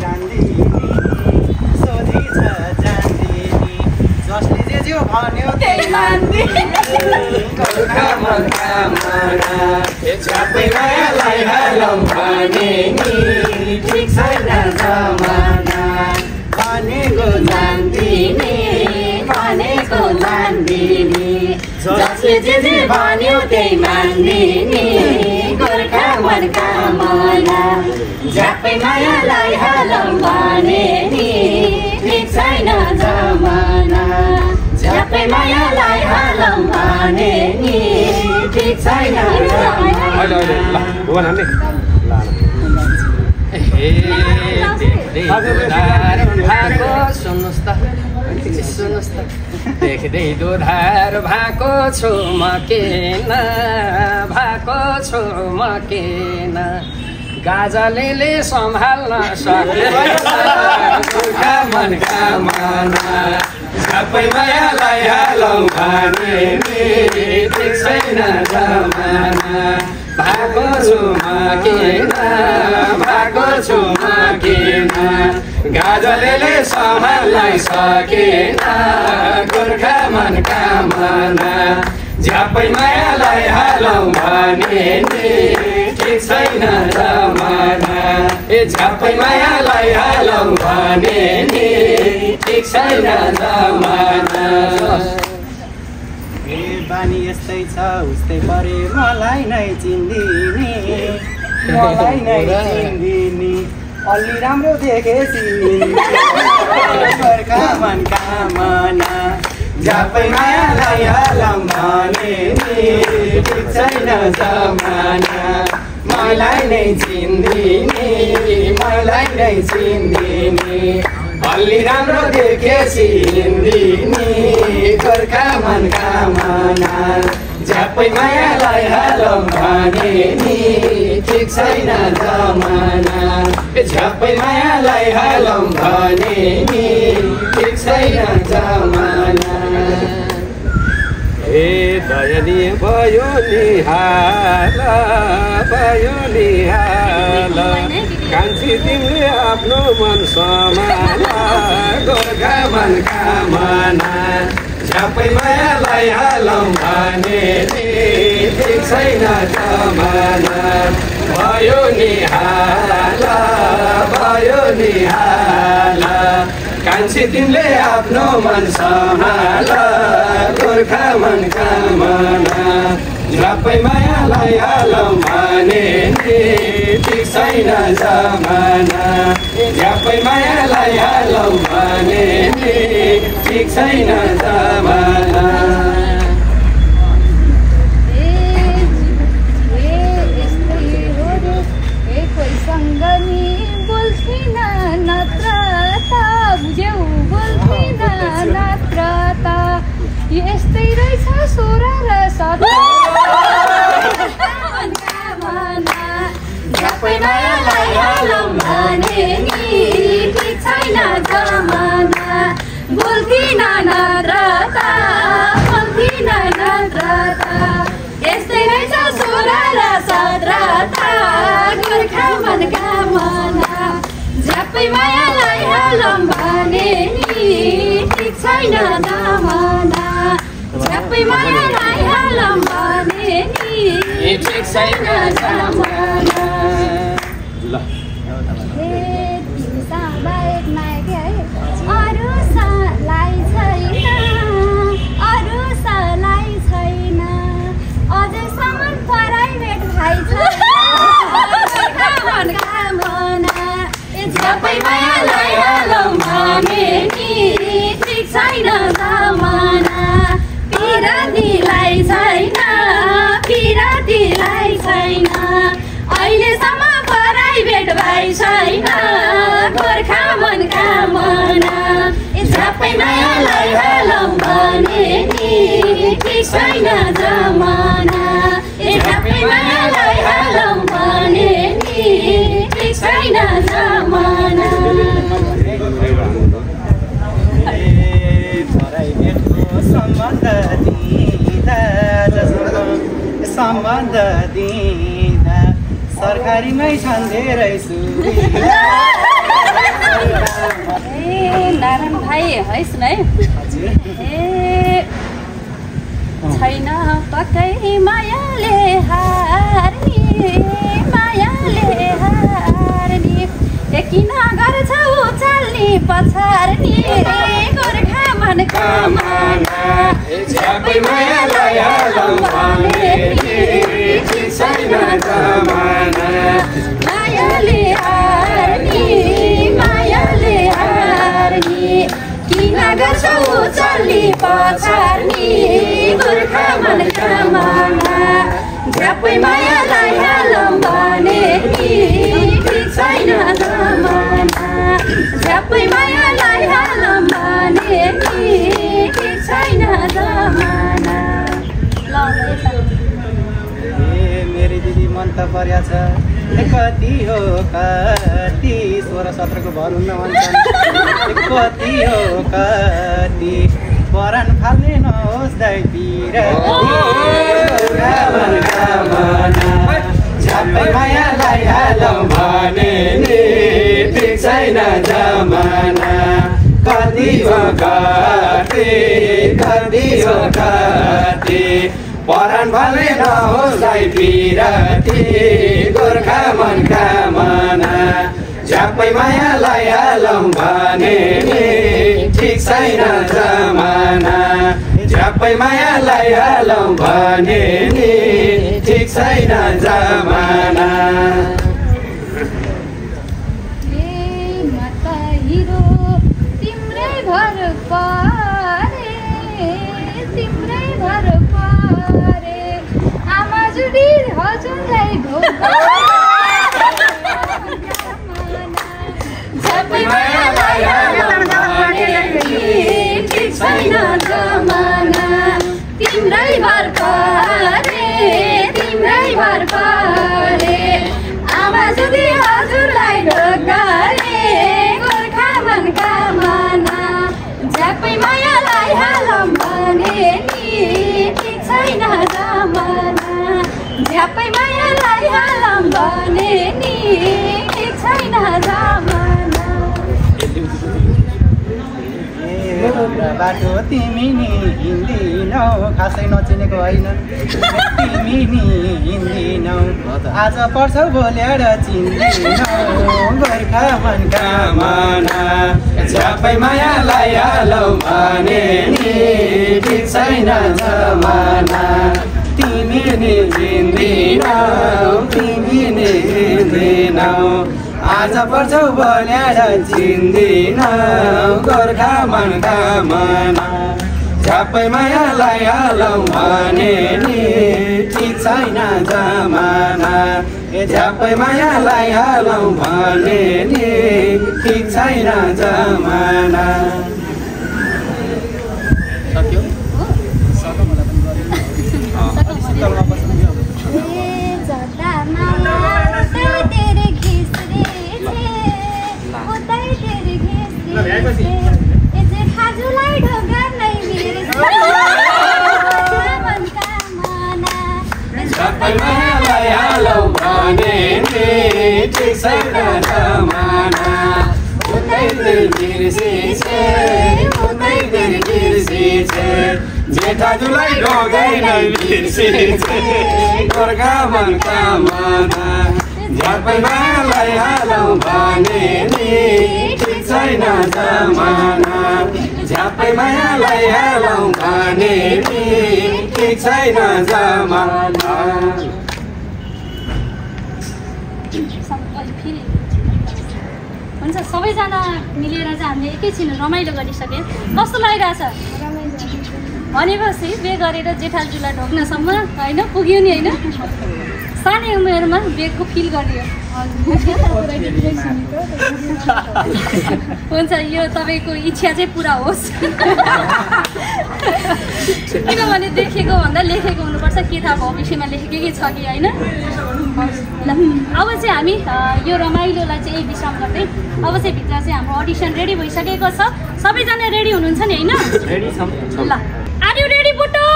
जान्दिनी सोझी छ जान्दिनी जसले जे जो भन्यो त्यही मान्दिनी गोर्खा मनका मना झ्यापै मायालाई हालौँ भने नि ठिक छैन जमाना भनेको जान्दिनी जसले जे जे भन्यो त्यही मान्दिनी गोर्खा मनका मना झ्यापै मायालाई हालौँ भने नि ठिक छैन जमाना झ्यापै मायालाई हालौँ भने नि ठिक छैन सुन्नुहोस् त देख्दै दुधार भएको छु म किन भएको छु म किन गाजलीले सम्हाल्न सक्छ मनका मना झ्यापै मायालाई हालौँ भने ठिक छैन जमाना भएको छु म किन भएको छु म किन गाजलले सम्हाल्नै सकेन गोर्खा मनका मना झ्यापै मायालाई हालौँ भने नि ठिक छैन जमाना झ्यापै मायालाई हालौँ भने नि ठिक छैन जमाना बानी यस्तै छ उस्तै परे मलाई नै चिन्दिनी मलाई नै चिन्दिनी अलि राम्रो देखेसी गोर्खा मनका मना झ्यापै मायालाई हालौँ भने नि ठिक छैन जमाना मलाई नै चिन्दिनी मलाई नै चिन्दिनी अलि राम्रो देखेसी हिन्दिनी गोर्खा मनका मना झ्यापै मायालाई हालौँ भने नि ठिक छैन जमाना झ्यापै मायालाई हालौँ भने नि ठिक छैन जमाना दयनीय भयो निहाल कान्छी तिमीले आफ्नो मन समाल गोर्खा मनका मना झ्यापै मायालाई हालौँ भने ठिक छैन जमाना भयो निहाल कान्छी तिमीले आफ्नो मन सम्हाल गोर्खा मनका मना झ्यापै मायालाई हालौँ भने ठिक छैन जमाना झ्यापै मायालाई हालौँ भने ठिक छैन जमाना यस्तै रहेछ सोरा र झ्यापै मायालाई हालौँ भने नि ठिक छैन जमाना बोल्किन नत्रता यस्तै रहेछ सोरा र सत्रता गोर्खा मनका मना झ्यापै मायालाई हालौँ भने नि ठिक छैन जमाना झ्यापै मायालाई हालौँ भने नि ठिक छैन जमाना अरू सलाई छैन अझैसम्म प्राइभेट भाइ झ्यापै मायालाई हालौँ भने नि ठिक छैन जमाना पिरातीलाई छैन अहिलेसम्म प्राइभेट भाइ छैन गोर्खा मनका मना झ्यापै मायालाई हालौँ भने नि ठिक छैन जमाना झ्यापै मायालाई हालौँ भने नि ठिक छैन जमाना सम्बन्ध दिँदा सरकारीमै छन् धेरै सुविधा किन गर्छौ उचाल्ने पछार्ने गोर्खा मनका माना झ्यापै मायालाई हालौँ भने ठिक छैन जमाना मायाले हार्ने किन गर्छौ उचाल्ने पछार्ने गोर्खा मनका माना झ्यापै मायालाई हालौँ भने ठिक छैन जमाना झ्यापै मायालाई हालौँ भने ठिक छैन जमाना। मेरी दिदी मन त पर्या छ कति हो कति 16-17 को भर हुन्न भन्छन् कति हो कति परान फाल्ने नहोस् दाइतिर झ्यापै मायालाई हालौँ भने ठिक छैन जमाना कति हो कति परान फाल्ने नहोस् दाइ पिराती गोर्खा मनका माना झ्यापै मायालाई हालौँ भने ठिक छैन जमाना झ्यापै मायालाई हालौँ भने ठिक छैन जमाना। हजुरलाई झ्यापै मायालाई हालौँ भने ठिक छैन जमाना तिम्रै भर परे आमा जुदी हजुरलाई ढोकारे गोर्खा मनका माना झ्यापै मायालाई हालौँ भने ठिक छैन जमाना झ्यापै मायालाई हालौँ भने ठिक छैन जमाना। बाटो तिमी नि हिँड्दिनौ खासै नचिनेको होइन तिमी नि हिँड्दिनौ आज पर्छौ भोलेर चिन्दिनौ गोर्खा मनका माना झ्यापै मायालाई हालौँ भने ठिक छैन जमाना तिमी नि हिँड्दिनौ आज पर्छौ भोलेर चिन्दिनौ गोर्खा मनका माना झ्यापै मायालाई हालौँ भने ठिक छैन जमाना झ्यापै मायालाई हालौँ भने ठिक छैन जमाना। झ्यापै मायालाई हालौँ भने ठिक छैन जमाना उतै बिर्सिछे जेठाजुलाई ढोगै नै बिर्सिछे गोर्खा मनका माना झ्यापै मायालाई हालौँ भने ठिक छैन जमाना झ्यापै मायालाई हालौँ भने ठिक छैन जमाना। हुन्छ सबैजना मिलेर चाहिँ हामीले एकैछिन रमाइलो गरिसके कस्तो लागिरहेछ भनेपछि बे गरेर जेठाजुलाई ढोक्नसम्म होइन पुग्यो नि होइन सानै उमेरमा बेगको फिल गरियो हुन्छ यो तपाईँको इच्छा चाहिँ पुरा होस् किनभने देखेको भन्दा लेखेको हुनुपर्छ के थाहा भविष्यमा लेखेकै छ कि होइन। ल अब चाहिँ हामी यो रमाइलोलाई चाहिँ एक विश्राम गर्दै अब चाहिँ भित्र चाहिँ हाम्रो अडिसन रेडी भइसकेको छ सबैजना रेडी हुनुहुन्छ नि होइन। ल आर यु रेडी बुटो?